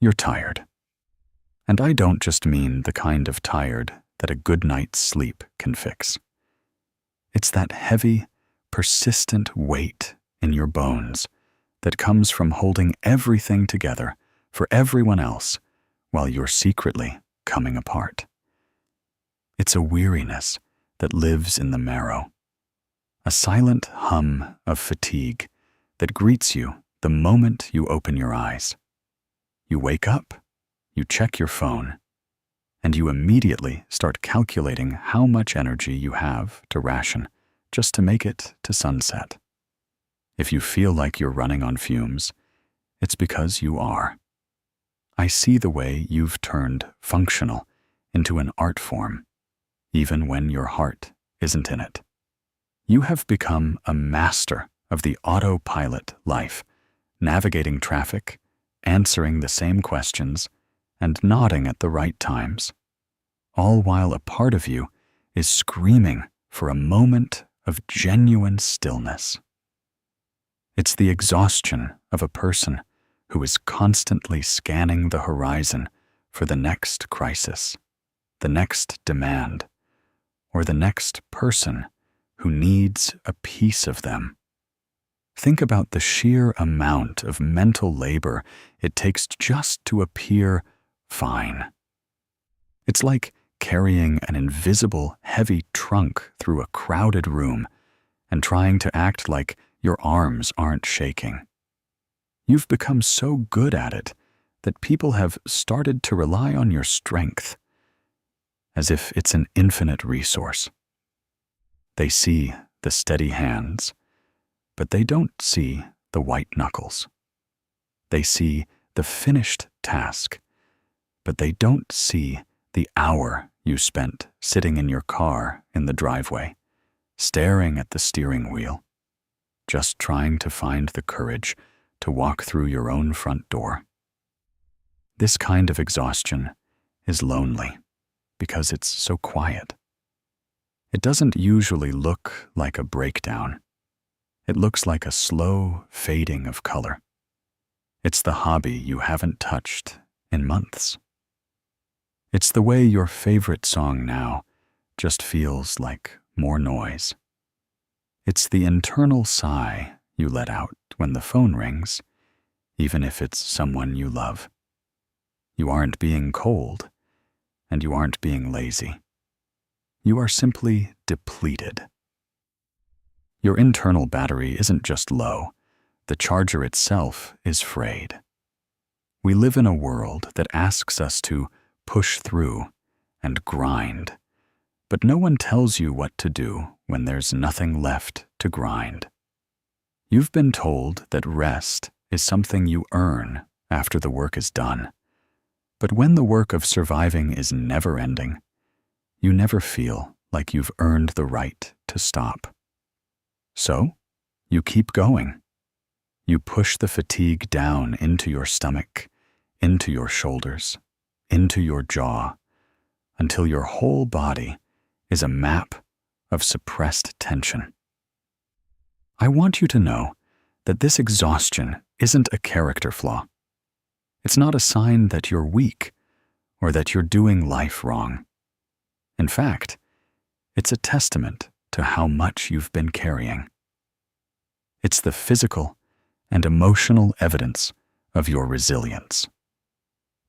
you're tired. And I don't just mean the kind of tired that a good night's sleep can fix. It's that heavy, persistent weight in your bones that comes from holding everything together for everyone else while you're secretly coming apart. It's a weariness that lives in the marrow, a silent hum of fatigue that greets you the moment you open your eyes. You wake up, you check your phone, and you immediately start calculating how much energy you have to ration just to make it to sunset. If you feel like you're running on fumes, it's because you are. I see the way you've turned functional into an art form, even when your heart isn't in it. You have become a master of the autopilot life, navigating traffic, answering the same questions, and nodding at the right times, all while a part of you is screaming for a moment of genuine stillness. It's the exhaustion of a person who is constantly scanning the horizon for the next crisis, the next demand, or the next person who needs a piece of them. Think about the sheer amount of mental labor it takes just to appear fine. It's like carrying an invisible, heavy trunk through a crowded room and trying to act like your arms aren't shaking. You've become so good at it that people have started to rely on your strength, as if it's an infinite resource. They see the steady hands, but they don't see the white knuckles. They see the finished task, but they don't see the hour you spent sitting in your car in the driveway, staring at the steering wheel, just trying to find the courage to walk through your own front door. This kind of exhaustion is lonely because it's so quiet. It doesn't usually look like a breakdown. It looks like a slow fading of color. It's the hobby you haven't touched in months. It's the way your favorite song now just feels like more noise. It's the internal sigh you let out when the phone rings, even if it's someone you love. You aren't being cold, and you aren't being lazy. You are simply depleted. Your internal battery isn't just low, the charger itself is frayed. We live in a world that asks us to push through and grind, but no one tells you what to do when there's nothing left to grind. You've been told that rest is something you earn after the work is done, but when the work of surviving is never ending, you never feel like you've earned the right to stop. So, you keep going. You push the fatigue down into your stomach, into your shoulders, into your jaw, until your whole body is a map of suppressed tension. I want you to know that this exhaustion isn't a character flaw. It's not a sign that you're weak or that you're doing life wrong. In fact, it's a testament to how much you've been carrying. It's the physical and emotional evidence of your resilience.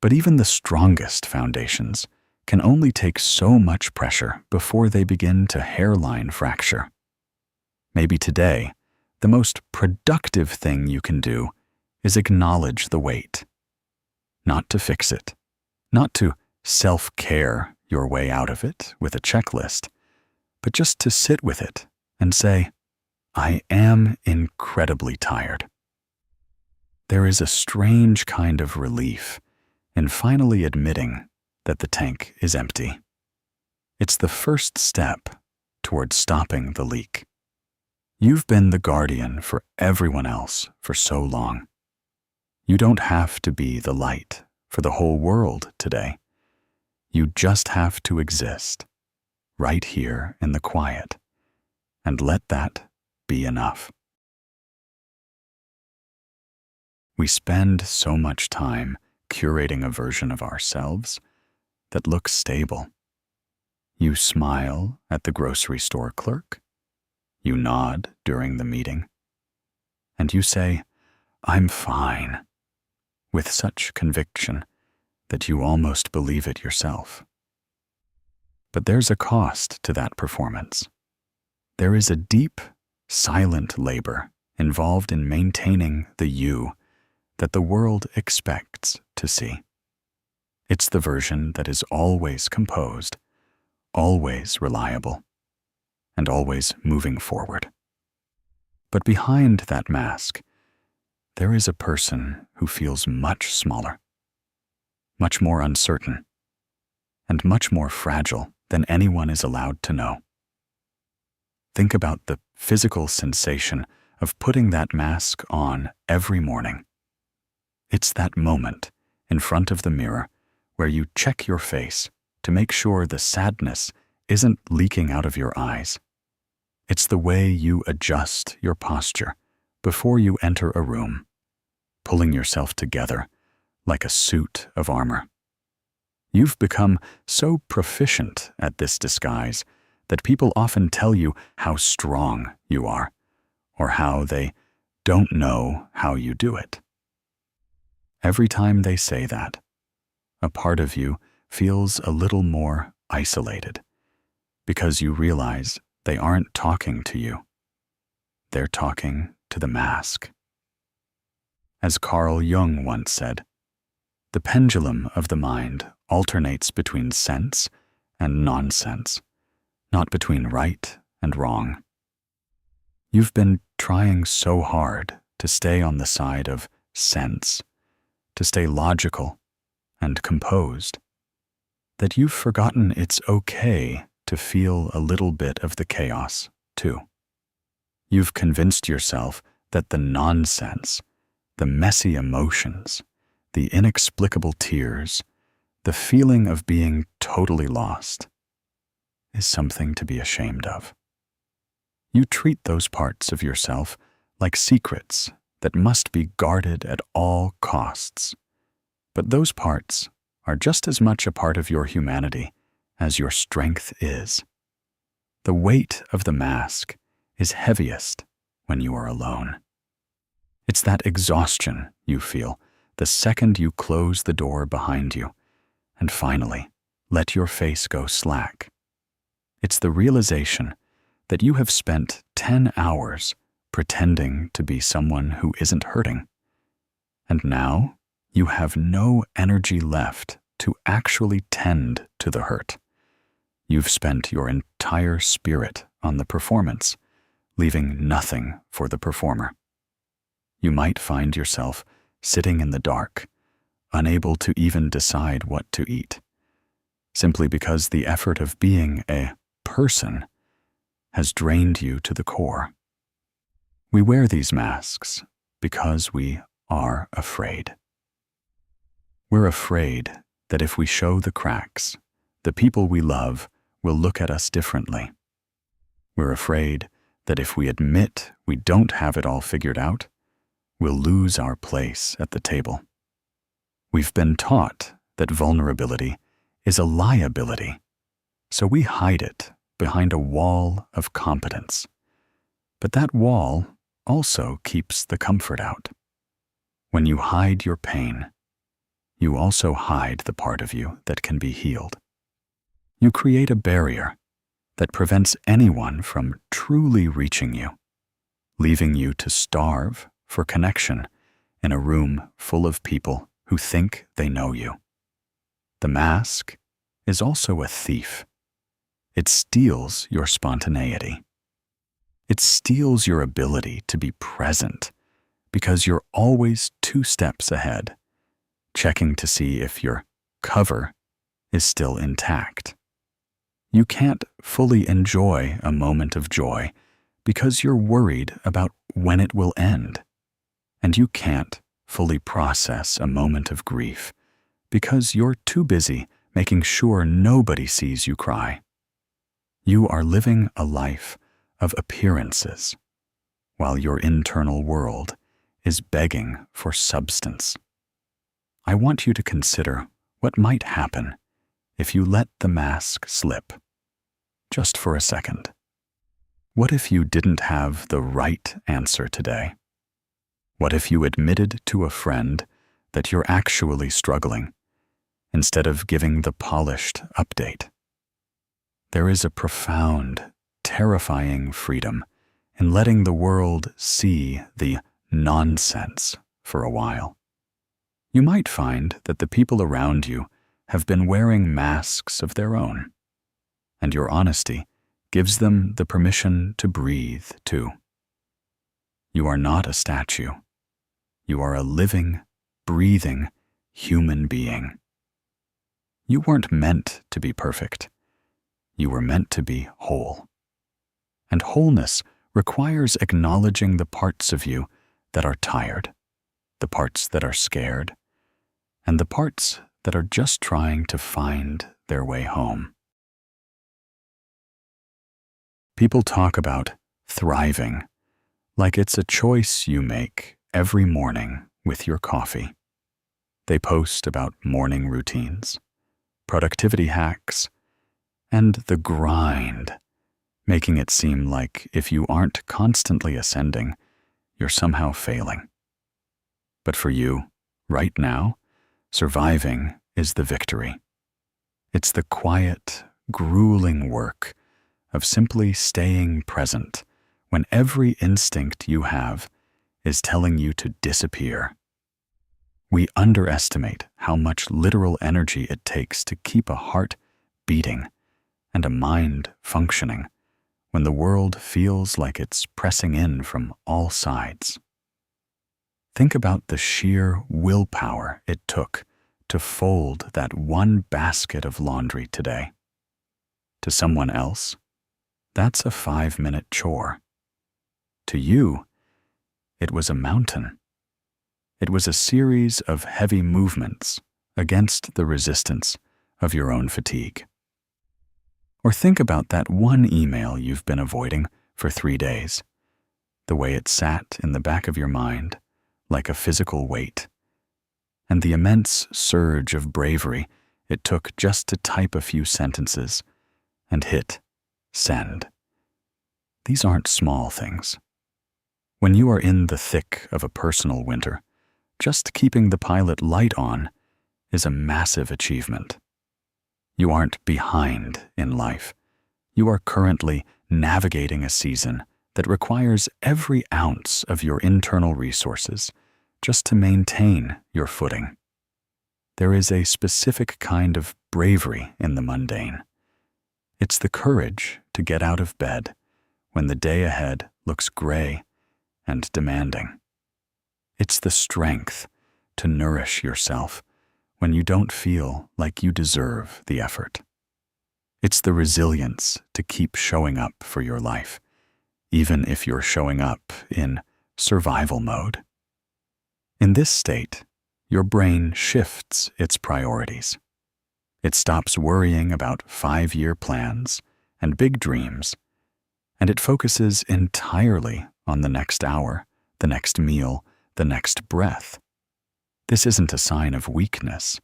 But even the strongest foundations can only take so much pressure before they begin to hairline fracture. Maybe today, the most productive thing you can do is acknowledge the weight. Not to fix it, not to self-care your way out of it with a checklist, but just to sit with it and say, I am incredibly tired. There is a strange kind of relief in finally admitting that the tank is empty. It's the first step toward stopping the leak. You've been the guardian for everyone else for so long. You don't have to be the light for the whole world today. You just have to exist, right here in the quiet, and let that be enough. We spend so much time curating a version of ourselves that looks stable. You smile at the grocery store clerk, you nod during the meeting, and you say, "I'm fine," with such conviction that you almost believe it yourself. But there's a cost to that performance. There is a deep, silent labor involved in maintaining the you that the world expects to see. It's the version that is always composed, always reliable, and always moving forward. But behind that mask, there is a person who feels much smaller, much more uncertain, and much more fragile than anyone is allowed to know. Think about the physical sensation of putting that mask on every morning. It's that moment in front of the mirror where you check your face to make sure the sadness isn't leaking out of your eyes. It's the way you adjust your posture before you enter a room, pulling yourself together like a suit of armor. You've become so proficient at this disguise that people often tell you how strong you are, or how they don't know how you do it. Every time they say that, a part of you feels a little more isolated, because you realize they aren't talking to you. They're talking to the mask. As Carl Jung once said, the pendulum of the mind alternates between sense and nonsense, not between right and wrong. You've been trying so hard to stay on the side of sense, to stay logical and composed, that you've forgotten it's okay to feel a little bit of the chaos, too. You've convinced yourself that the nonsense, the messy emotions, the inexplicable tears, the feeling of being totally lost, is something to be ashamed of. You treat those parts of yourself like secrets that must be guarded at all costs. But those parts are just as much a part of your humanity as your strength is. The weight of the mask is heaviest when you are alone. It's that exhaustion you feel the second you close the door behind you and finally let your face go slack. It's the realization that you have spent 10 hours pretending to be someone who isn't hurting, and now you have no energy left to actually tend to the hurt. You've spent your entire spirit on the performance, leaving nothing for the performer. You might find yourself sitting in the dark, unable to even decide what to eat, simply because the effort of being a person has drained you to the core. We wear these masks because we are afraid. We're afraid that if we show the cracks, the people we love will look at us differently. We're afraid that if we admit we don't have it all figured out, we'll lose our place at the table. We've been taught that vulnerability is a liability, so we hide it behind a wall of competence. But that wall also keeps the comfort out. When you hide your pain, you also hide the part of you that can be healed. You create a barrier that prevents anyone from truly reaching you, leaving you to starve for connection in a room full of people who think they know you. The mask is also a thief. It steals your spontaneity. It steals your ability to be present because you're always 2 steps ahead, checking to see if your cover is still intact. You can't fully enjoy a moment of joy because you're worried about when it will end. And you can't fully process a moment of grief because you're too busy making sure nobody sees you cry. You are living a life of appearances, while your internal world is begging for substance. I want you to consider what might happen if you let the mask slip, just for a second. What if you didn't have the right answer today? What if you admitted to a friend that you're actually struggling, instead of giving the polished update? There is a profound, terrifying freedom in letting the world see the nonsense for a while. You might find that the people around you have been wearing masks of their own, and your honesty gives them the permission to breathe too. You are not a statue. You are a living, breathing human being. You weren't meant to be perfect. You were meant to be whole. And wholeness requires acknowledging the parts of you that are tired, the parts that are scared, and the parts that are just trying to find their way home. People talk about thriving like it's a choice you make every morning with your coffee. They post about morning routines, productivity hacks, and the grind, making it seem like if you aren't constantly ascending, you're somehow failing. But for you, right now, surviving is the victory. It's the quiet, grueling work of simply staying present when every instinct you have is telling you to disappear. We underestimate how much literal energy it takes to keep a heart beating and a mind functioning when the world feels like it's pressing in from all sides. Think about the sheer willpower it took to fold that one basket of laundry today. To someone else, that's a 5-minute chore. To you, it was a mountain. It was a series of heavy movements against the resistance of your own fatigue. Or think about that one email you've been avoiding for 3 days, the way it sat in the back of your mind like a physical weight, and the immense surge of bravery it took just to type a few sentences and hit send. These aren't small things. When you are in the thick of a personal winter, just keeping the pilot light on is a massive achievement. You aren't behind in life. You are currently navigating a season that requires every ounce of your internal resources just to maintain your footing. There is a specific kind of bravery in the mundane. It's the courage to get out of bed when the day ahead looks gray and demanding. It's the strength to nourish yourself when you don't feel like you deserve the effort. It's the resilience to keep showing up for your life, even if you're showing up in survival mode. In this state, your brain shifts its priorities. It stops worrying about 5-year plans and big dreams, and it focuses entirely on the next hour, the next meal, the next breath. This isn't a sign of weakness.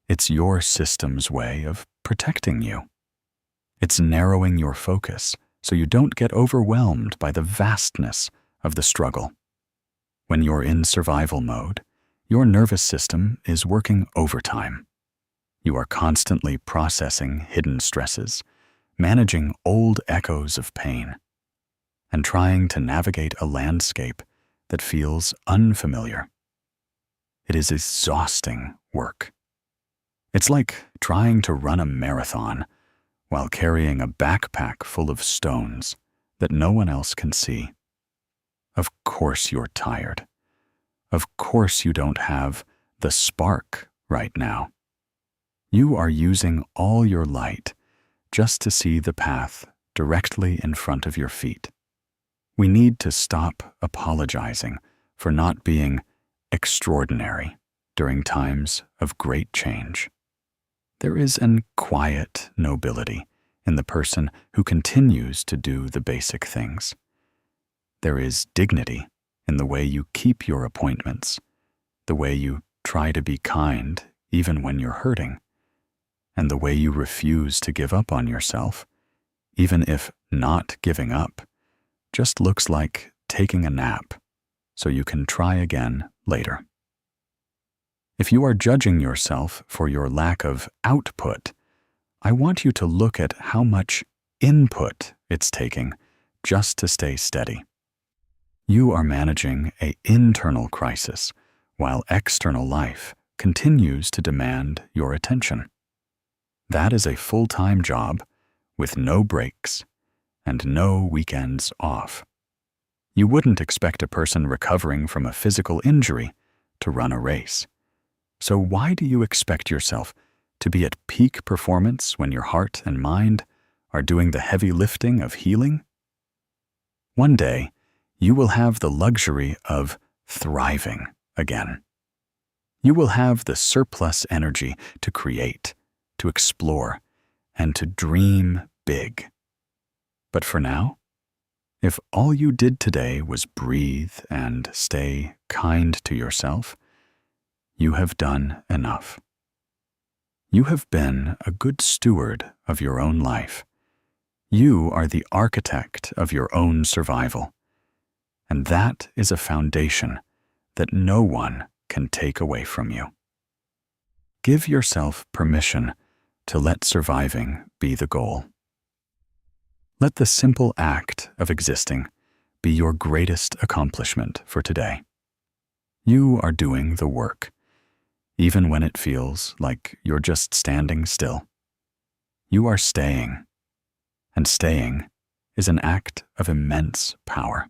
It's your system's way of protecting you. It's narrowing your focus so you don't get overwhelmed by the vastness of the struggle. When you're in survival mode, your nervous system is working overtime. You are constantly processing hidden stresses, managing old echoes of pain, and trying to navigate a landscape that feels unfamiliar. It is exhausting work. It's like trying to run a marathon while carrying a backpack full of stones that no one else can see. Of course you're tired. Of course you don't have the spark right now. You are using all your light just to see the path directly in front of your feet. We need to stop apologizing for not being extraordinary during times of great change. There is an quiet nobility in the person who continues to do the basic things. There is dignity in the way you keep your appointments, the way you try try to be kind even when you're hurting, and the way you refuse to give up on yourself, even if not giving up just looks like taking a nap so you can try again later. If you are judging yourself for your lack of output, I want you to look at how much input it's taking just to stay steady. You are managing an internal crisis while external life continues to demand your attention. That is a full-time job with no breaks and no weekends off. You wouldn't expect a person recovering from a physical injury to run a race. So why do you expect yourself to be at peak performance when your heart and mind are doing the heavy lifting of healing? One day, you will have the luxury of thriving again. You will have the surplus energy to create, to explore, and to dream big. But for now, if all you did today was breathe and stay kind to yourself, you have done enough. You have been a good steward of your own life. You are the architect of your own survival, and that is a foundation that no one can take away from you. Give yourself permission to let surviving be the goal. Let the simple act of existing be your greatest accomplishment for today. You are doing the work, even when it feels like you're just standing still. You are staying, and staying is an act of immense power.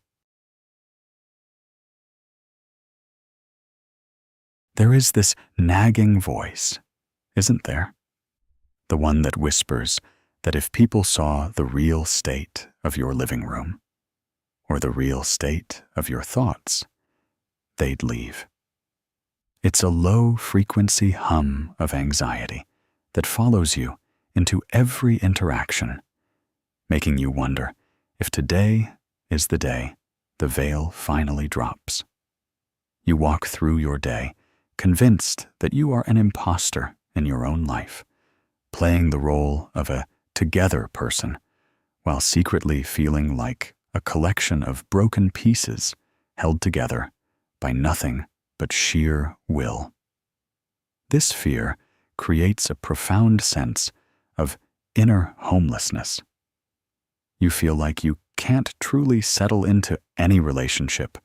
There is this nagging voice, isn't there? The one that whispers that if people saw the real state of your living room, or the real state of your thoughts, they'd leave. It's a low-frequency hum of anxiety that follows you into every interaction, making you wonder if today is the day the veil finally drops. You walk through your day convinced that you are an imposter in your own life, playing the role of a together person while secretly feeling like a collection of broken pieces held together by nothing but sheer will. This fear creates a profound sense of inner homelessness. You feel like you can't truly settle into any relationship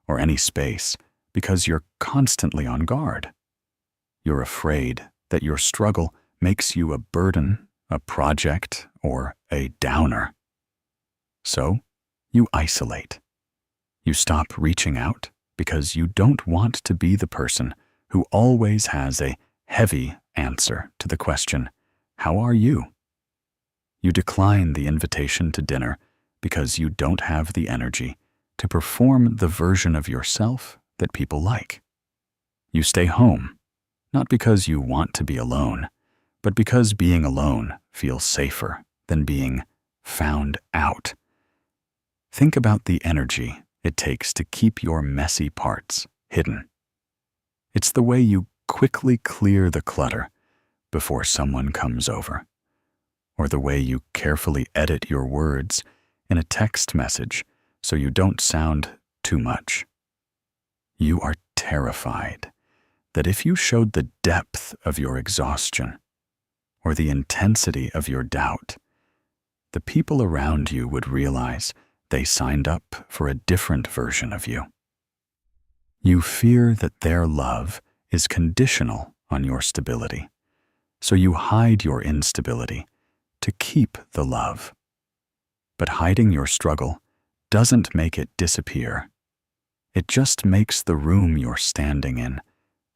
or any space because you're constantly on guard. You're afraid that your struggle makes you a burden, a project, or a downer. So, you isolate. You stop reaching out because you don't want to be the person who always has a heavy answer to the question, "How are you?" You decline the invitation to dinner because you don't have the energy to perform the version of yourself that people like. You stay home, not because you want to be alone, but because being alone feels safer than being found out. Think about the energy it takes to keep your messy parts hidden. It's the way you quickly clear the clutter before someone comes over, or the way you carefully edit your words in a text message so you don't sound too much. You are terrified that if you showed the depth of your exhaustion or the intensity of your doubt, the people around you would realize they signed up for a different version of you. You fear that their love is conditional on your stability, so you hide your instability to keep the love. But hiding your struggle doesn't make it disappear. It just makes the room you're standing in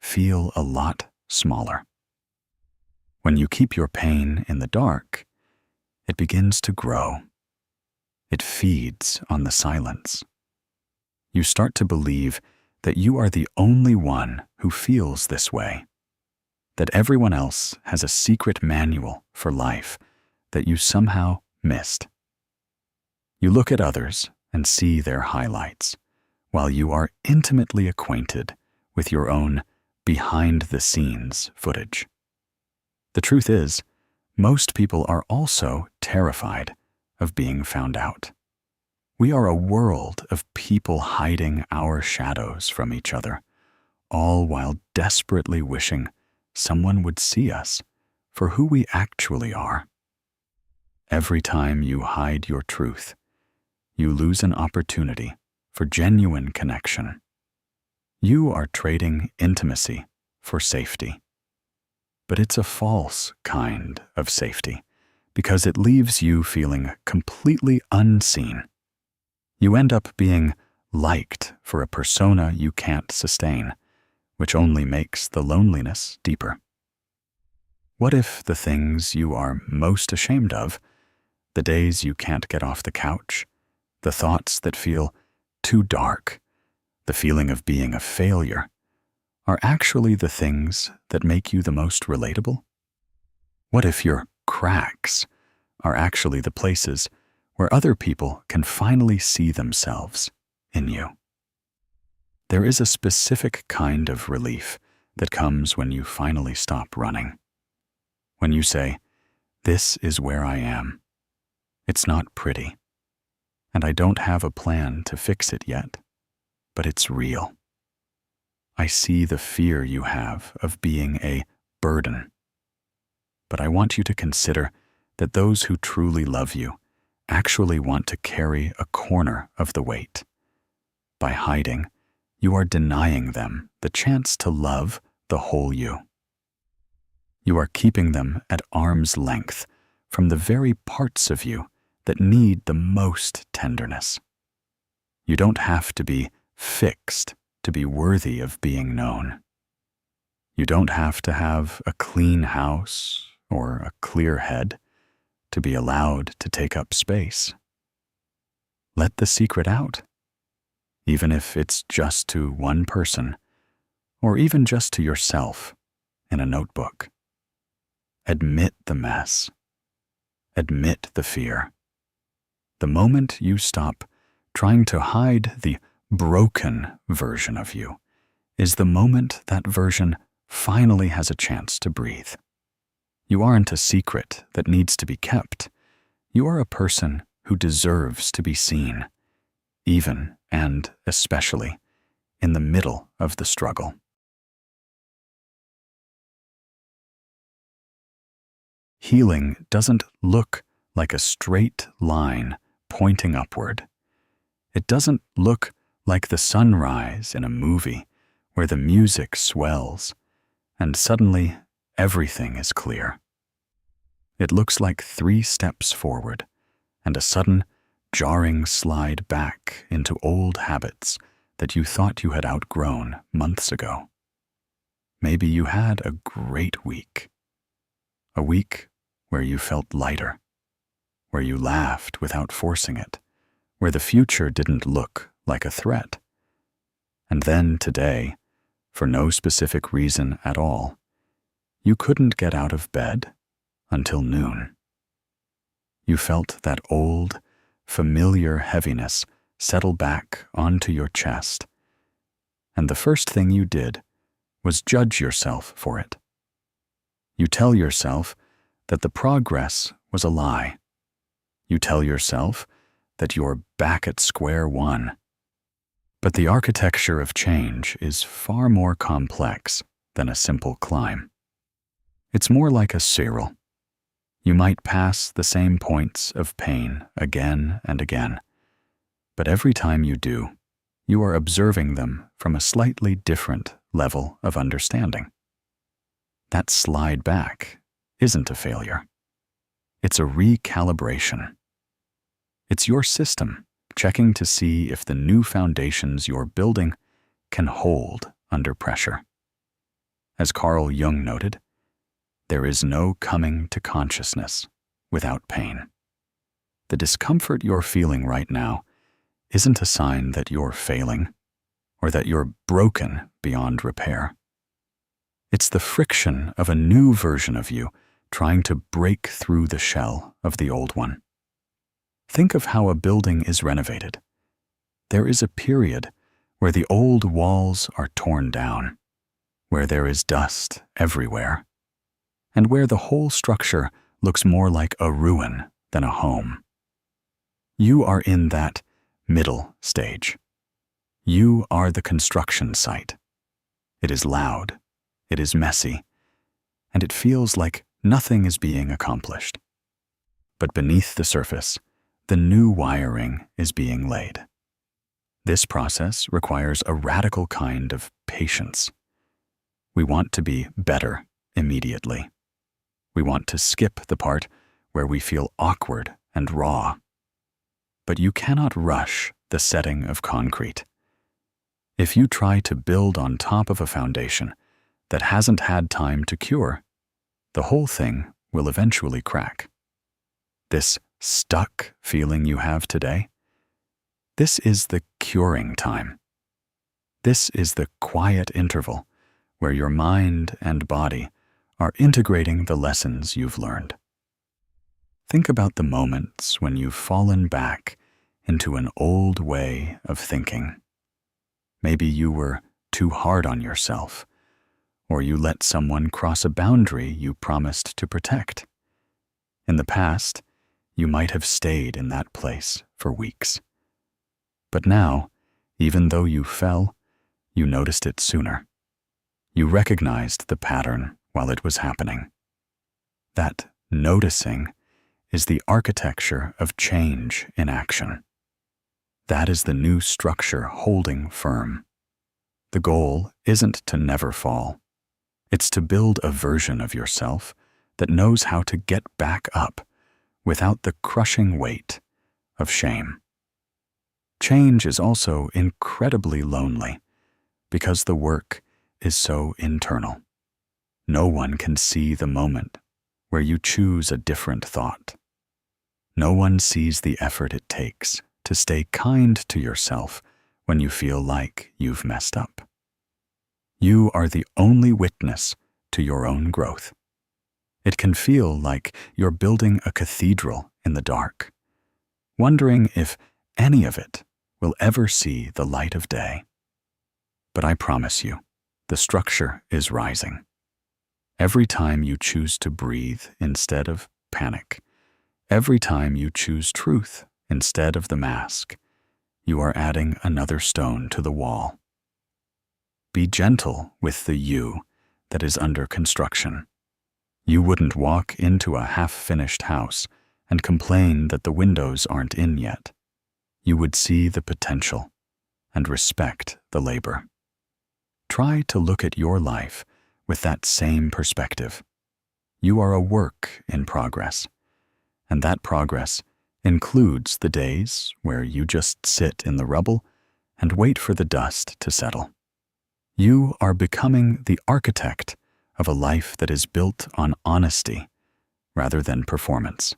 feel a lot smaller. When you keep your pain in the dark, it begins to grow. It feeds on the silence. You start to believe that you are the only one who feels this way, that everyone else has a secret manual for life that you somehow missed. You look at others and see their highlights, while you are intimately acquainted with your own behind-the-scenes footage. The truth is, most people are also terrified of being found out. We are a world of people hiding our shadows from each other, all while desperately wishing someone would see us for who we actually are. Every time you hide your truth, you lose an opportunity for genuine connection. You are trading intimacy for safety. But it's a false kind of safety, because it leaves you feeling completely unseen. You end up being liked for a persona you can't sustain, which only makes the loneliness deeper. What if the things you are most ashamed of, the days you can't get off the couch, the thoughts that feel too dark, the feeling of being a failure, are actually the things that make you the most relatable? What if your cracks are actually the places where other people can finally see themselves in you? There is a specific kind of relief that comes when you finally stop running. When you say, "This is where I am. It's not pretty, and I don't have a plan to fix it yet, but it's real. I see the fear you have of being a burden. But I want you to consider that those who truly love you actually want to carry a corner of the weight. By hiding, you are denying them the chance to love the whole you. You are keeping them at arm's length from the very parts of you that need the most tenderness. You don't have to be fixed to be worthy of being known. You don't have to have a clean house or a clear head to be allowed to take up space. Let the secret out, even if it's just to one person, or even just to yourself in a notebook. Admit the mess. Admit the fear. The moment you stop trying to hide the broken version of you is the moment that version finally has a chance to breathe. You aren't a secret that needs to be kept. You are a person who deserves to be seen, even and especially in the middle of the struggle. Healing doesn't look like a straight line pointing upward. It doesn't look like the sunrise in a movie where the music swells and suddenly everything is clear. It looks like 3 steps forward and a sudden, jarring slide back into old habits that you thought you had outgrown months ago. Maybe you had a great week. A week where you felt lighter, where you laughed without forcing it, where the future didn't look like a threat. And then today, for no specific reason at all, you couldn't get out of bed until noon. You felt that old, familiar heaviness settle back onto your chest, and the first thing you did was judge yourself for it. You tell yourself that the progress was a lie. You tell yourself that you're back at square one. But the architecture of change is far more complex than a simple climb. It's more like a spiral. You might pass the same points of pain again and again, but every time you do, you are observing them from a slightly different level of understanding. That slide back isn't a failure. It's a recalibration. It's your system checking to see if the new foundations you're building can hold under pressure. As Carl Jung noted, there is no coming to consciousness without pain. The discomfort you're feeling right now isn't a sign that you're failing or that you're broken beyond repair. It's the friction of a new version of you trying to break through the shell of the old one. Think of how a building is renovated. There is a period where the old walls are torn down, where there is dust everywhere, and where the whole structure looks more like a ruin than a home. You are in that middle stage. You are the construction site. It is loud, it is messy, and it feels like nothing is being accomplished. But beneath the surface, the new wiring is being laid. This process requires a radical kind of patience. We want to be better immediately. We want to skip the part where we feel awkward and raw. But you cannot rush the setting of concrete. If you try to build on top of a foundation that hasn't had time to cure, the whole thing will eventually crack. This stuck feeling you have today, this is the curing time. This is the quiet interval where your mind and body are integrating the lessons you've learned. Think about the moments when you've fallen back into an old way of thinking. Maybe you were too hard on yourself, or you let someone cross a boundary you promised to protect. In the past, you might have stayed in that place for weeks. But now, even though you fell, you noticed it sooner. You recognized the pattern while it was happening. That noticing is the architecture of change in action. That is the new structure holding firm. The goal isn't to never fall. It's to build a version of yourself that knows how to get back up without the crushing weight of shame. Change is also incredibly lonely because the work is so internal. No one can see the moment where you choose a different thought. No one sees the effort it takes to stay kind to yourself when you feel like you've messed up. You are the only witness to your own growth. It can feel like you're building a cathedral in the dark, wondering if any of it will ever see the light of day. But I promise you, the structure is rising. Every time you choose to breathe instead of panic, every time you choose truth instead of the mask, you are adding another stone to the wall. Be gentle with the you that is under construction. You wouldn't walk into a half-finished house and complain that the windows aren't in yet. You would see the potential and respect the labor. Try to look at your life with that same perspective. You are a work in progress, and that progress includes the days where you just sit in the rubble and wait for the dust to settle. You are becoming the architect of a life that is built on honesty rather than performance.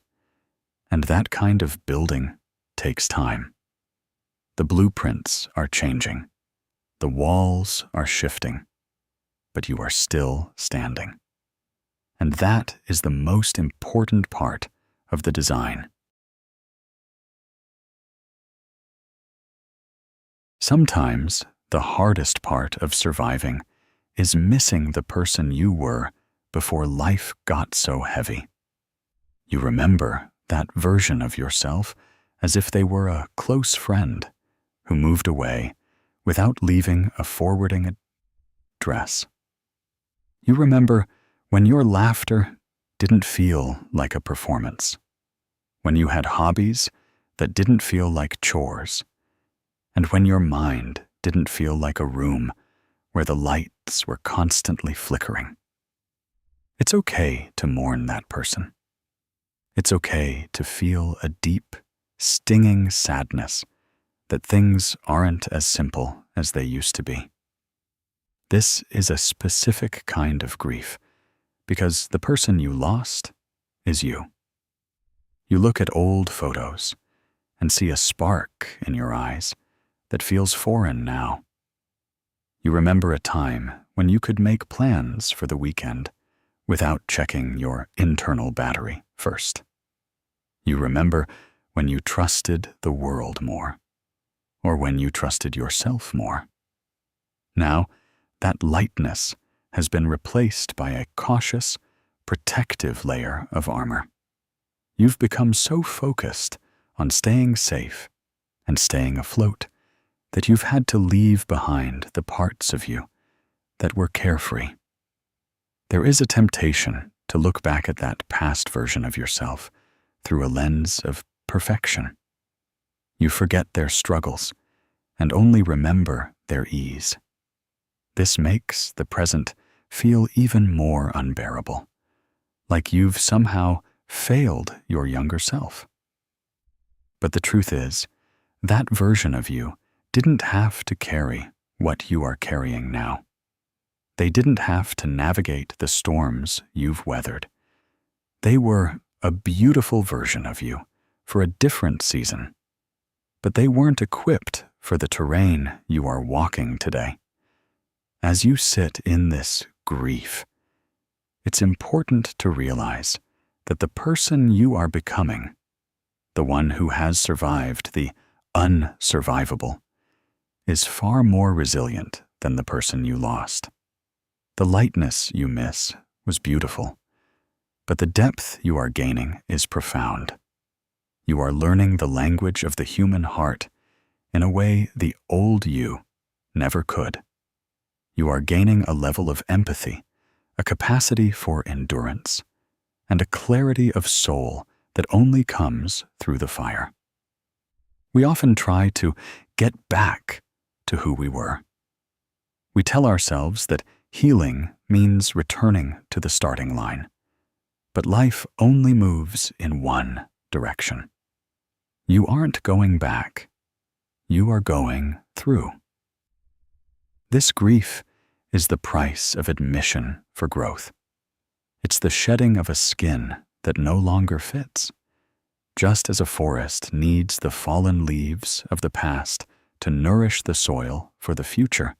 And that kind of building takes time. The blueprints are changing. The walls are shifting. But you are still standing. And that is the most important part of the design. Sometimes the hardest part of surviving is missing the person you were before life got so heavy. You remember that version of yourself as if they were a close friend who moved away without leaving a forwarding address. You remember when your laughter didn't feel like a performance, when you had hobbies that didn't feel like chores, and when your mind didn't feel like a room where the lights were constantly flickering. It's okay to mourn that person. It's okay to feel a deep, stinging sadness that things aren't as simple as they used to be. This is a specific kind of grief because the person you lost is you. You look at old photos and see a spark in your eyes that feels foreign now. You remember a time when you could make plans for the weekend without checking your internal battery first. You remember when you trusted the world more, or when you trusted yourself more. Now, that lightness has been replaced by a cautious, protective layer of armor. You've become so focused on staying safe and staying afloat that you've had to leave behind the parts of you that were carefree. There is a temptation to look back at that past version of yourself through a lens of perfection. You forget their struggles and only remember their ease. This makes the present feel even more unbearable, like you've somehow failed your younger self. But the truth is, that version of you didn't have to carry what you are carrying now. They didn't have to navigate the storms you've weathered. They were a beautiful version of you for a different season, but they weren't equipped for the terrain you are walking today. As you sit in this grief, it's important to realize that the person you are becoming, the one who has survived the unsurvivable, is far more resilient than the person you lost. The lightness you miss was beautiful, but the depth you are gaining is profound. You are learning the language of the human heart in a way the old you never could. You are gaining a level of empathy, a capacity for endurance, and a clarity of soul that only comes through the fire. We often try to get back to who we were. We tell ourselves that healing means returning to the starting line, but life only moves in one direction. You aren't going back. You are going through. This grief is the price of admission for growth. It's the shedding of a skin that no longer fits. Just as a forest needs the fallen leaves of the past to nourish the soil for the future,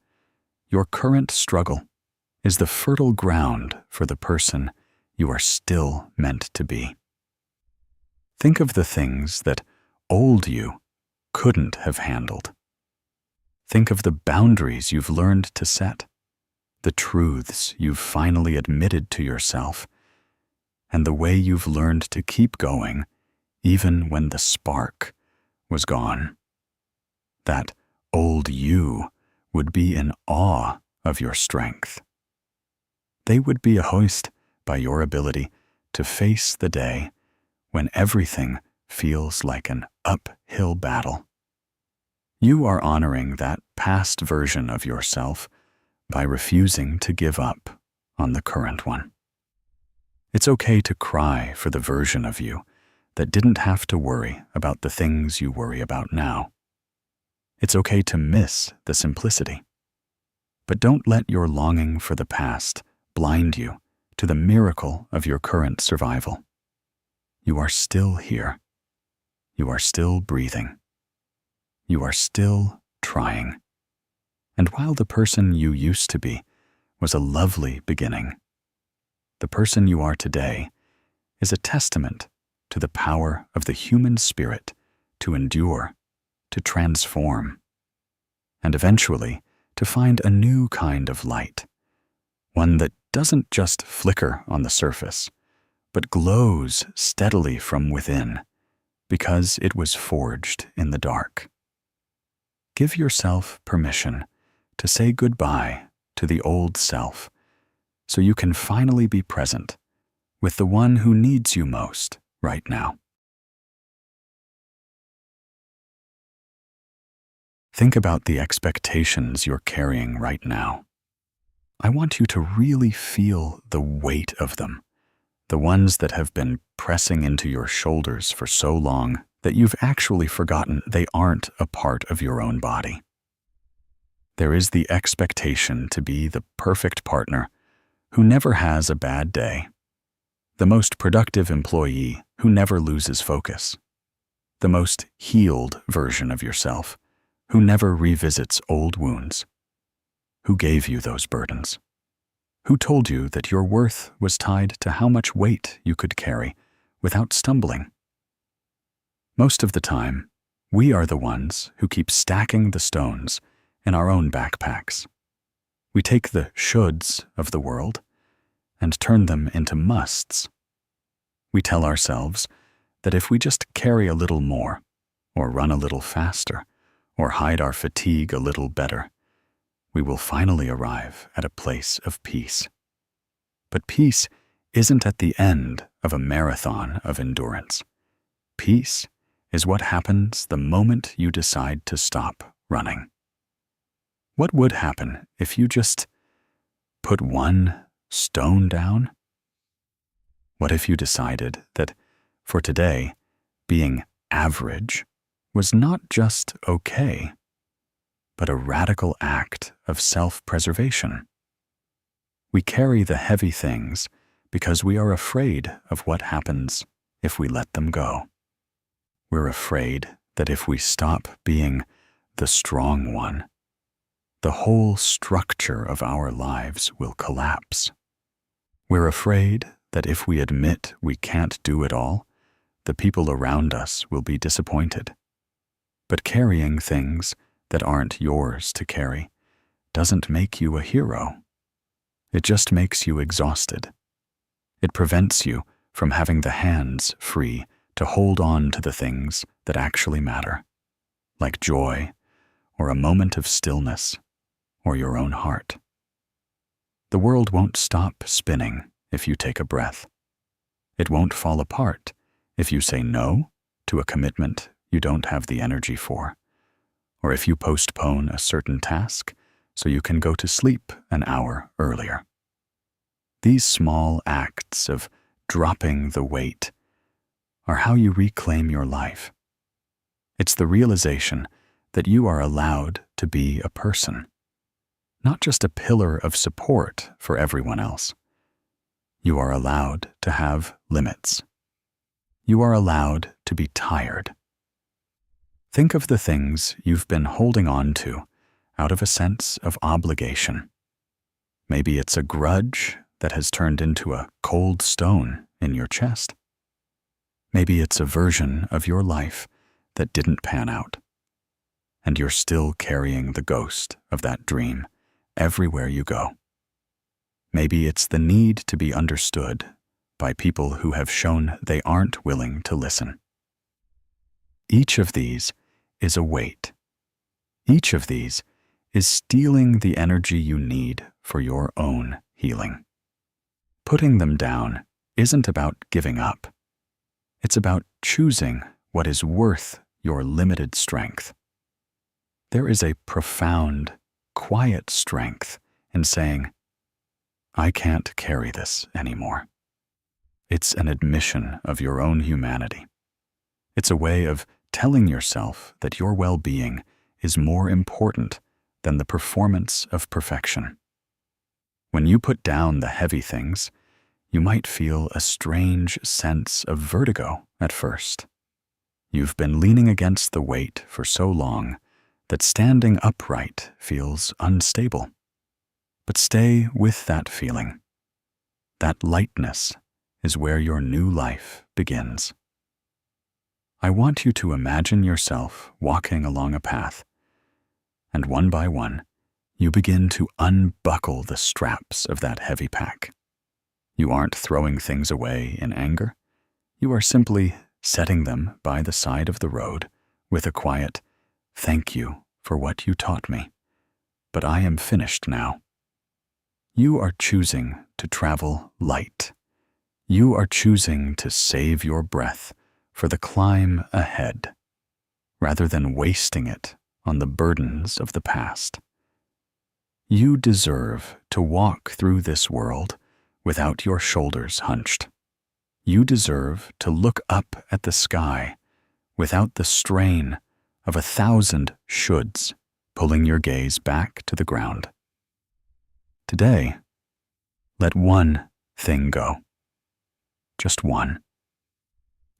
your current struggle is the fertile ground for the person you are still meant to be. Think of the things that old you couldn't have handled. Think of the boundaries you've learned to set, the truths you've finally admitted to yourself, and the way you've learned to keep going even when the spark was gone. That old you would be in awe of your strength. They would be hoisted by your ability to face the day when everything feels like an uphill battle. You are honoring that past version of yourself by refusing to give up on the current one. It's okay to cry for the version of you that didn't have to worry about the things you worry about now. It's okay to miss the simplicity. But don't let your longing for the past blind you to the miracle of your current survival. You are still here. You are still breathing. You are still trying. And while the person you used to be was a lovely beginning, the person you are today is a testament to the power of the human spirit to endure, to transform, and eventually to find a new kind of light, one that doesn't just flicker on the surface, but glows steadily from within because it was forged in the dark. Give yourself permission to say goodbye to the old self so you can finally be present with the one who needs you most right now. Think about the expectations you're carrying right now. I want you to really feel the weight of them, the ones that have been pressing into your shoulders for so long that you've actually forgotten they aren't a part of your own body. There is the expectation to be the perfect partner who never has a bad day, the most productive employee who never loses focus, the most healed version of yourself who never revisits old wounds. Who gave you those burdens? Who told you that your worth was tied to how much weight you could carry without stumbling? Most of the time, we are the ones who keep stacking the stones in our own backpacks. We take the shoulds of the world and turn them into musts. We tell ourselves that if we just carry a little more, or run a little faster, or hide our fatigue a little better, we will finally arrive at a place of peace. But peace isn't at the end of a marathon of endurance. Peace is what happens the moment you decide to stop running. What would happen if you just put one stone down? What if you decided that for today, being average was not just okay, but a radical act of self-preservation? We carry the heavy things because we are afraid of what happens if we let them go. We're afraid that if we stop being the strong one, the whole structure of our lives will collapse. We're afraid that if we admit we can't do it all, the people around us will be disappointed. But carrying things that aren't yours to carry doesn't make you a hero. It just makes you exhausted. It prevents you from having the hands free to hold on to the things that actually matter, like joy, or a moment of stillness, or your own heart. The world won't stop spinning if you take a breath. It won't fall apart if you say no to a commitment you don't have the energy for, or if you postpone a certain task so you can go to sleep an hour earlier. These small acts of dropping the weight are how you reclaim your life. It's the realization that you are allowed to be a person, not just a pillar of support for everyone else. You are allowed to have limits. You are allowed to be tired. Think of the things you've been holding on to out of a sense of obligation. Maybe it's a grudge that has turned into a cold stone in your chest. Maybe it's a version of your life that didn't pan out, and you're still carrying the ghost of that dream everywhere you go. Maybe it's the need to be understood by people who have shown they aren't willing to listen. Each of these is a weight. Each of these is stealing the energy you need for your own healing. Putting them down isn't about giving up. It's about choosing what is worth your limited strength. There is a profound, quiet strength in saying, I can't carry this anymore. It's an admission of your own humanity. It's a way of telling yourself that your well-being is more important than the performance of perfection. When you put down the heavy things, you might feel a strange sense of vertigo at first. You've been leaning against the weight for so long that standing upright feels unstable. But stay with that feeling. That lightness is where your new life begins. I want you to imagine yourself walking along a path, and one by one, you begin to unbuckle the straps of that heavy pack. You aren't throwing things away in anger. You are simply setting them by the side of the road with a quiet, "Thank you for what you taught me, but I am finished now." You are choosing to travel light. You are choosing to save your breath for the climb ahead, rather than wasting it on the burdens of the past. You deserve to walk through this world without your shoulders hunched. You deserve to look up at the sky without the strain of 1,000 shoulds pulling your gaze back to the ground. Today, let one thing go. Just one.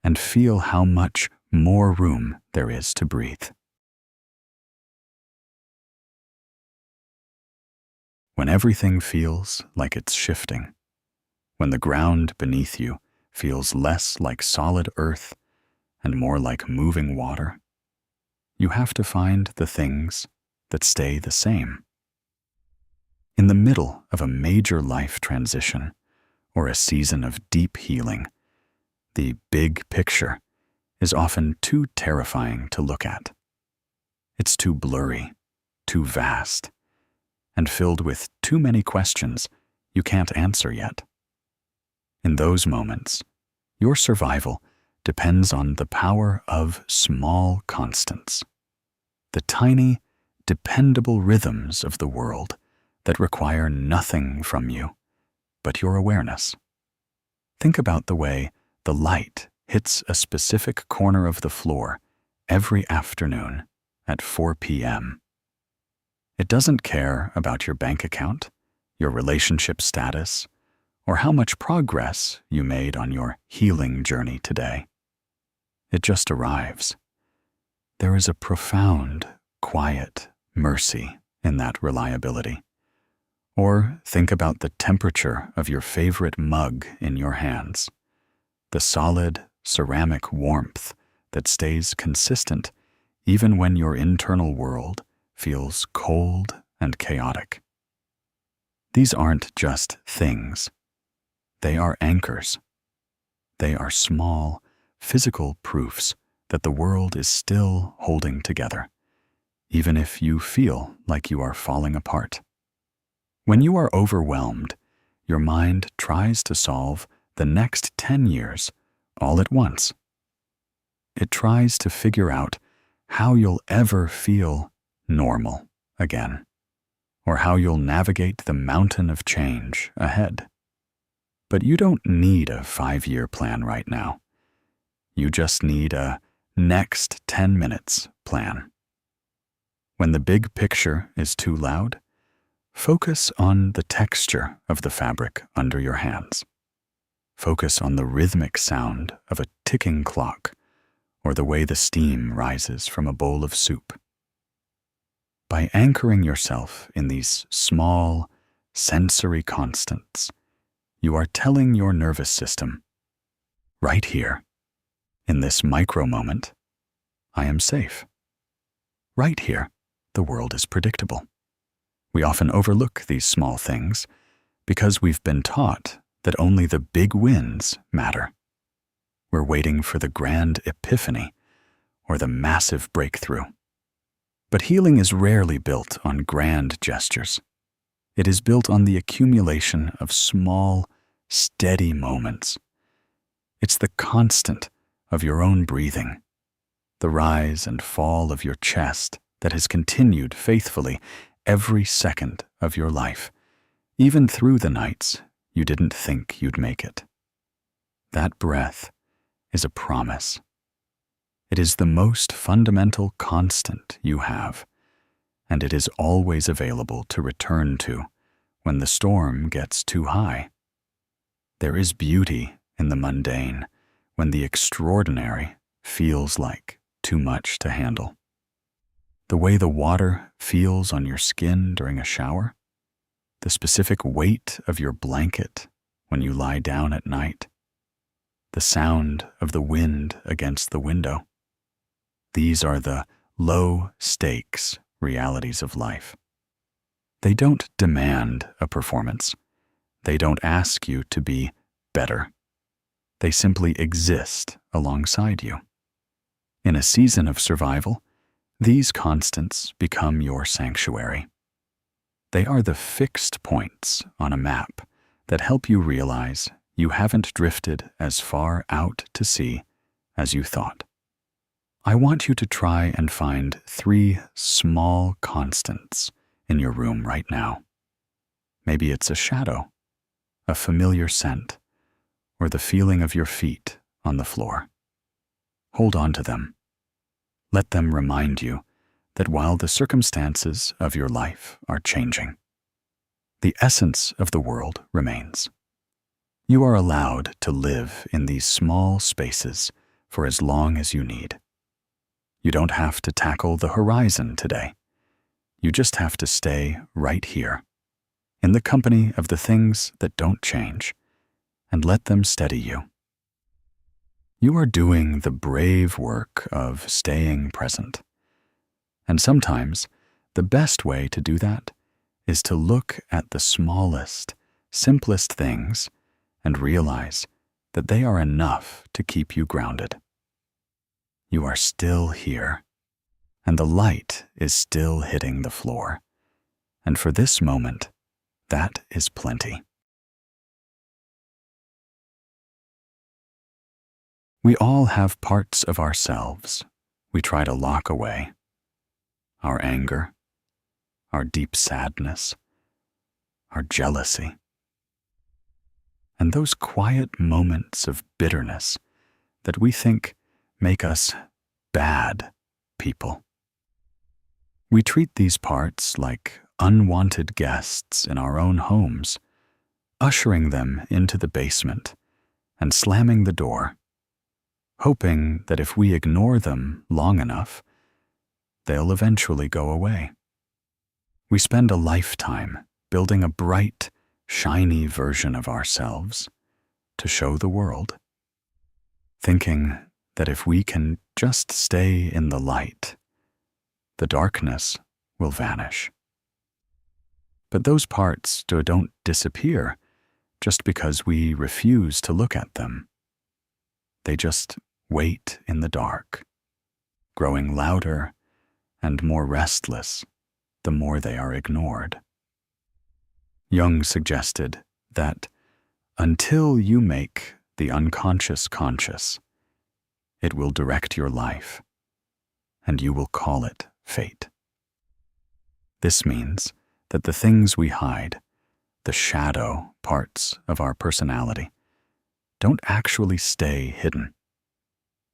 And feel how much more room there is to breathe. When everything feels like it's shifting, when the ground beneath you feels less like solid earth and more like moving water, you have to find the things that stay the same. In the middle of a major life transition or a season of deep healing, the big picture is often too terrifying to look at. It's too blurry, too vast, and filled with too many questions you can't answer yet. In those moments, your survival depends on the power of small constants, the tiny, dependable rhythms of the world that require nothing from you but your awareness. Think about the way the light hits a specific corner of the floor every afternoon at 4 p.m. It doesn't care about your bank account, your relationship status, or how much progress you made on your healing journey today. It just arrives. There is a profound, quiet mercy in that reliability. Or think about the temperature of your favorite mug in your hands, the solid, ceramic warmth that stays consistent even when your internal world feels cold and chaotic. These aren't just things. They are anchors. They are small, physical proofs that the world is still holding together, even if you feel like you are falling apart. When you are overwhelmed, your mind tries to solve the next 10 years all at once. It tries to figure out how you'll ever feel normal again, or how you'll navigate the mountain of change ahead. But you don't need a 5-year plan right now. You just need a next 10 minutes plan. When the big picture is too loud, focus on the texture of the fabric under your hands. Focus on the rhythmic sound of a ticking clock or the way the steam rises from a bowl of soup. By anchoring yourself in these small, sensory constants, you are telling your nervous system, right here, in this micro moment, I am safe. Right here, the world is predictable. We often overlook these small things because we've been taught that only the big wins matter. We're waiting for the grand epiphany or the massive breakthrough. But healing is rarely built on grand gestures. It is built on the accumulation of small, steady moments. It's the constant of your own breathing, the rise and fall of your chest that has continued faithfully every second of your life, even through the nights you didn't think you'd make it. That breath is a promise. It is the most fundamental constant you have, and it is always available to return to when the storm gets too high. There is beauty in the mundane when the extraordinary feels like too much to handle. The way the water feels on your skin during a shower, the specific weight of your blanket when you lie down at night, the sound of the wind against the window. These are the low-stakes realities of life. They don't demand a performance. They don't ask you to be better. They simply exist alongside you. In a season of survival, these constants become your sanctuary. They are the fixed points on a map that help you realize you haven't drifted as far out to sea as you thought. I want you to try and find 3 small constants in your room right now. Maybe it's a shadow, a familiar scent, or the feeling of your feet on the floor. Hold on to them. Let them remind you that while the circumstances of your life are changing, the essence of the world remains. You are allowed to live in these small spaces for as long as you need. You don't have to tackle the horizon today. You just have to stay right here, in the company of the things that don't change, and let them steady you. You are doing the brave work of staying present. And sometimes, the best way to do that is to look at the smallest, simplest things and realize that they are enough to keep you grounded. You are still here, and the light is still hitting the floor. And for this moment, that is plenty. We all have parts of ourselves we try to lock away. Our anger, our deep sadness, our jealousy, and those quiet moments of bitterness that we think make us bad people. We treat these parts like unwanted guests in our own homes, ushering them into the basement and slamming the door, hoping that if we ignore them long enough, they'll eventually go away. We spend a lifetime building a bright, shiny version of ourselves to show the world, thinking that if we can just stay in the light, the darkness will vanish. But those parts don't disappear just because we refuse to look at them. They just wait in the dark, growing louder and more restless the more they are ignored. Jung suggested that until you make the unconscious conscious, it will direct your life, and you will call it fate. This means that the things we hide, the shadow parts of our personality, don't actually stay hidden.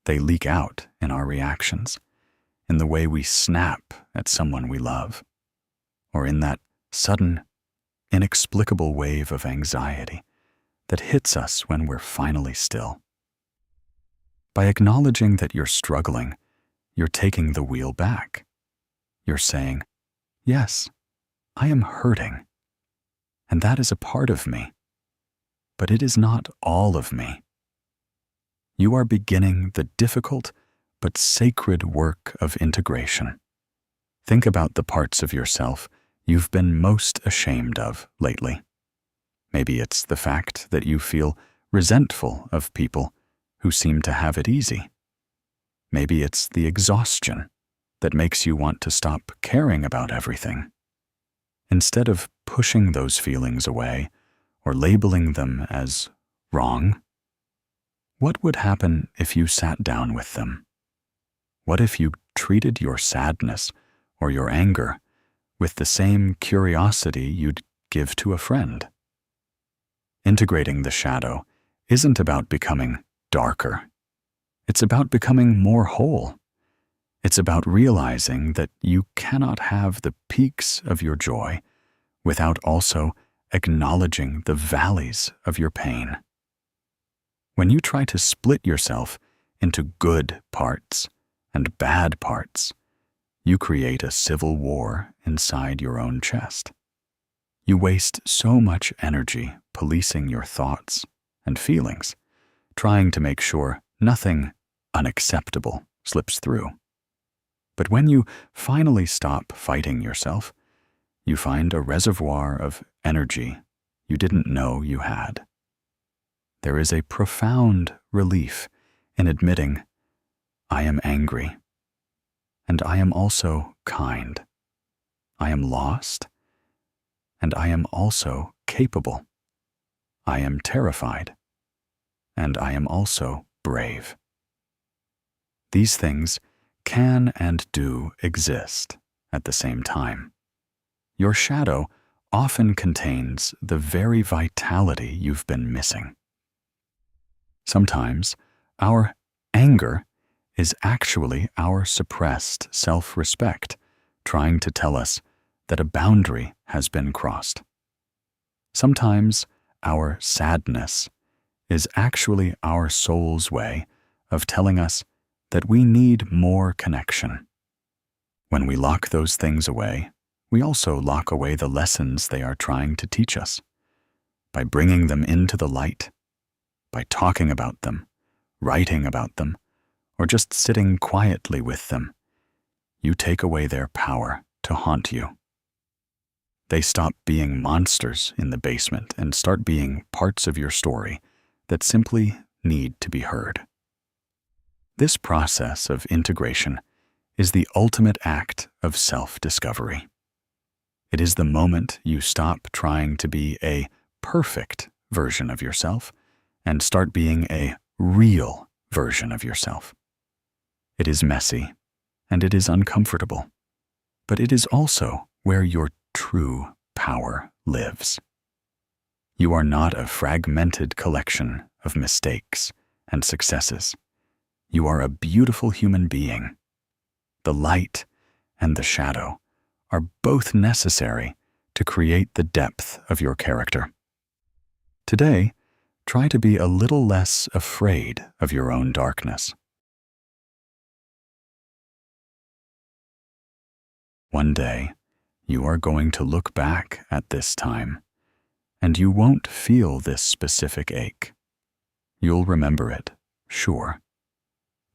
They leak out in our reactions, in the way we snap at someone we love, or in that sudden, inexplicable wave of anxiety that hits us when we're finally still. By acknowledging that you're struggling, you're taking the wheel back. You're saying, yes, I am hurting, and that is a part of me, but it is not all of me. You are beginning the difficult but sacred work of integration. Think about the parts of yourself you've been most ashamed of lately. Maybe it's the fact that you feel resentful of people who seem to have it easy. Maybe it's the exhaustion that makes you want to stop caring about everything. Instead of pushing those feelings away or labeling them as wrong, what would happen if you sat down with them? What if you treated your sadness or your anger with the same curiosity you'd give to a friend? Integrating the shadow isn't about becoming darker. It's about becoming more whole. It's about realizing that you cannot have the peaks of your joy without also acknowledging the valleys of your pain. When you try to split yourself into good parts and bad parts, you create a civil war inside your own chest. You waste so much energy policing your thoughts and feelings, trying to make sure nothing unacceptable slips through. But when you finally stop fighting yourself, you find a reservoir of energy you didn't know you had. There is a profound relief in admitting, I am angry, and I am also kind. I am lost, and I am also capable. I am terrified, and I am also brave. These things can and do exist at the same time. Your shadow often contains the very vitality you've been missing. Sometimes our anger is actually our suppressed self-respect trying to tell us that a boundary has been crossed. Sometimes our sadness is actually our soul's way of telling us that we need more connection. When we lock those things away, we also lock away the lessons they are trying to teach us. By bringing them into the light, by talking about them, writing about them, or just sitting quietly with them, you take away their power to haunt you. They stop being monsters in the basement and start being parts of your story that simply need to be heard. This process of integration is the ultimate act of self-discovery. It is the moment you stop trying to be a perfect version of yourself and start being a real version of yourself. It is messy and it is uncomfortable, but it is also where your true power lives. You are not a fragmented collection of mistakes and successes. You are a beautiful human being. The light and the shadow are both necessary to create the depth of your character. Today, try to be a little less afraid of your own darkness. One day, you are going to look back at this time, and you won't feel this specific ache. You'll remember it, sure.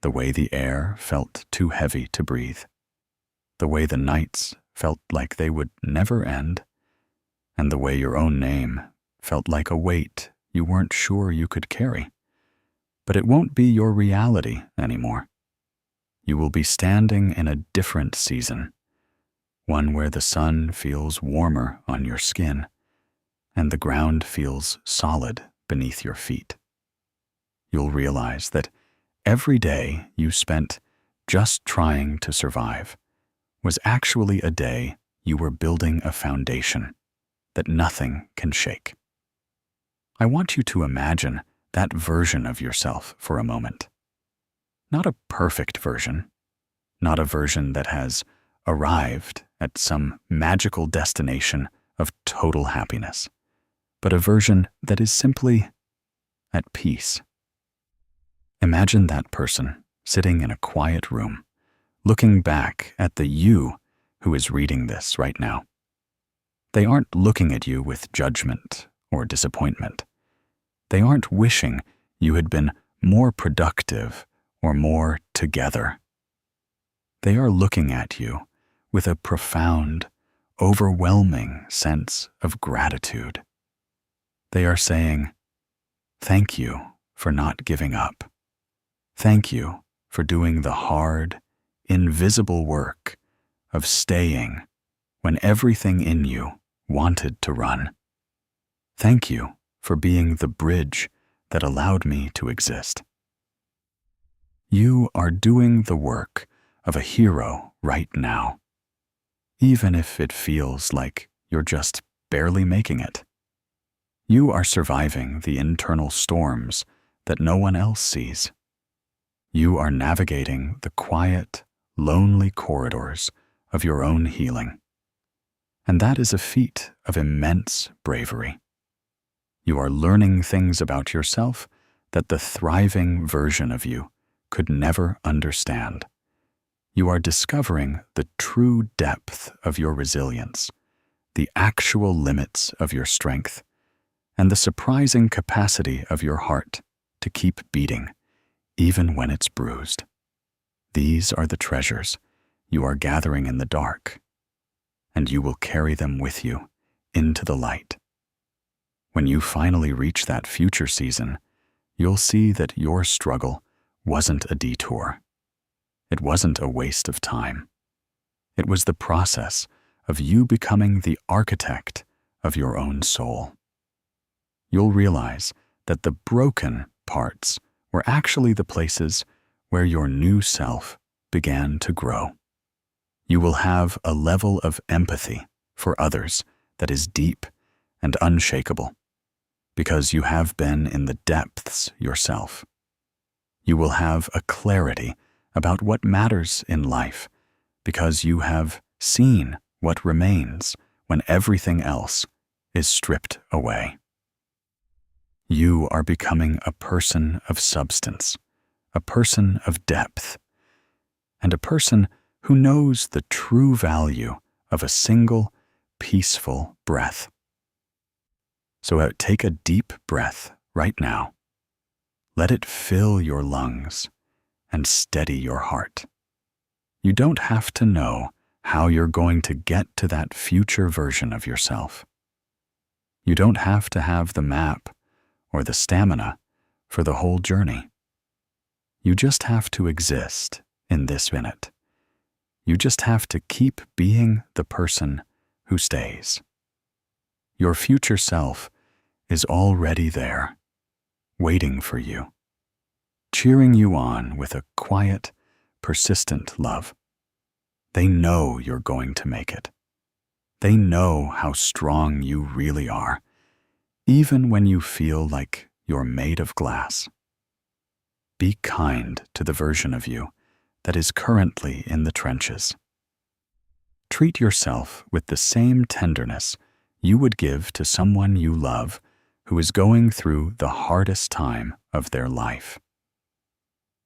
The way the air felt too heavy to breathe. The way the nights felt like they would never end. And the way your own name felt like a weight you weren't sure you could carry. But it won't be your reality anymore. You will be standing in a different season, one where the sun feels warmer on your skin and the ground feels solid beneath your feet. You'll realize that every day you spent just trying to survive was actually a day you were building a foundation that nothing can shake. I want you to imagine that version of yourself for a moment. Not a perfect version, not a version that has arrived at some magical destination of total happiness, but a version that is simply at peace. Imagine that person sitting in a quiet room, looking back at the you who is reading this right now. They aren't looking at you with judgment or disappointment. They aren't wishing you had been more productive or more together. They are looking at you with a profound, overwhelming sense of gratitude. They are saying, "Thank you for not giving up. Thank you for doing the hard, invisible work of staying when everything in you wanted to run. Thank you for being the bridge that allowed me to exist." You are doing the work of a hero right now, even if it feels like you're just barely making it. You are surviving the internal storms that no one else sees. You are navigating the quiet, lonely corridors of your own healing. And that is a feat of immense bravery. You are learning things about yourself that the thriving version of you could never understand. You are discovering the true depth of your resilience, the actual limits of your strength, and the surprising capacity of your heart to keep beating, even when it's bruised. These are the treasures you are gathering in the dark, and you will carry them with you into the light. When you finally reach that future season, you'll see that your struggle wasn't a detour. It wasn't a waste of time. It was the process of you becoming the architect of your own soul. You'll realize that the broken parts were actually the places where your new self began to grow. You will have a level of empathy for others that is deep and unshakable, because you have been in the depths yourself. You will have a clarity about what matters in life, because you have seen what remains when everything else is stripped away. You are becoming a person of substance, a person of depth, and a person who knows the true value of a single, peaceful breath. So take a deep breath right now. Let it fill your lungs and steady your heart. You don't have to know how you're going to get to that future version of yourself. You don't have to have the map or the stamina for the whole journey. You just have to exist in this minute. You just have to keep being the person who stays. Your future self is already there, waiting for you, cheering you on with a quiet, persistent love. They know you're going to make it. They know how strong you really are, even when you feel like you're made of glass. Be kind to the version of you that is currently in the trenches. Treat yourself with the same tenderness you would give to someone you love who is going through the hardest time of their life.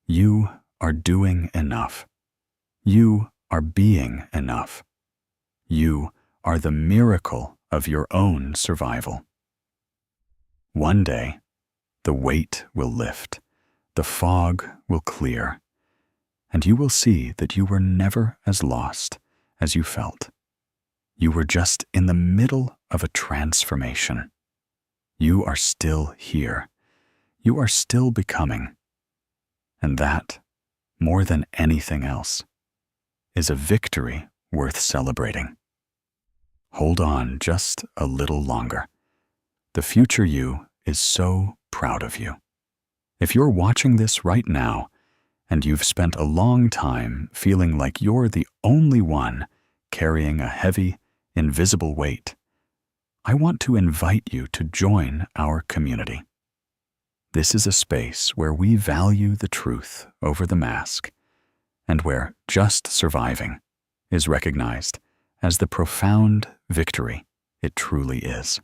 You are doing enough. You are being enough. You are the miracle of your own survival. One day, the weight will lift, the fog will clear, and you will see that you were never as lost as you felt. You were just in the middle of a transformation. You are still here. You are still becoming. And that, more than anything else, is a victory worth celebrating. Hold on just a little longer. The future you is so proud of you. If you're watching this right now, and you've spent a long time feeling like you're the only one carrying a heavy, invisible weight, I want to invite you to join our community. This is a space where we value the truth over the mask, and where just surviving is recognized as the profound victory it truly is.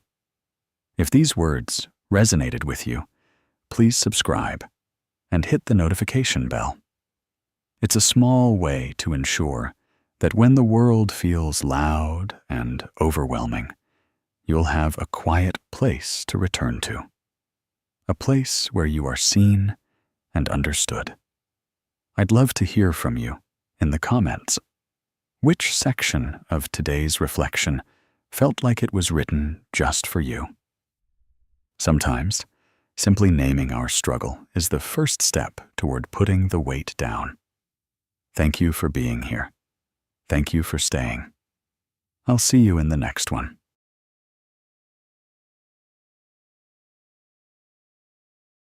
If these words resonated with you, please subscribe and hit the notification bell. It's a small way to ensure that when the world feels loud and overwhelming, you'll have a quiet place to return to, a place where you are seen and understood. I'd love to hear from you in the comments. Which section of today's reflection felt like it was written just for you? Sometimes, simply naming our struggle is the first step toward putting the weight down. Thank you for being here. Thank you for staying. I'll see you in the next one.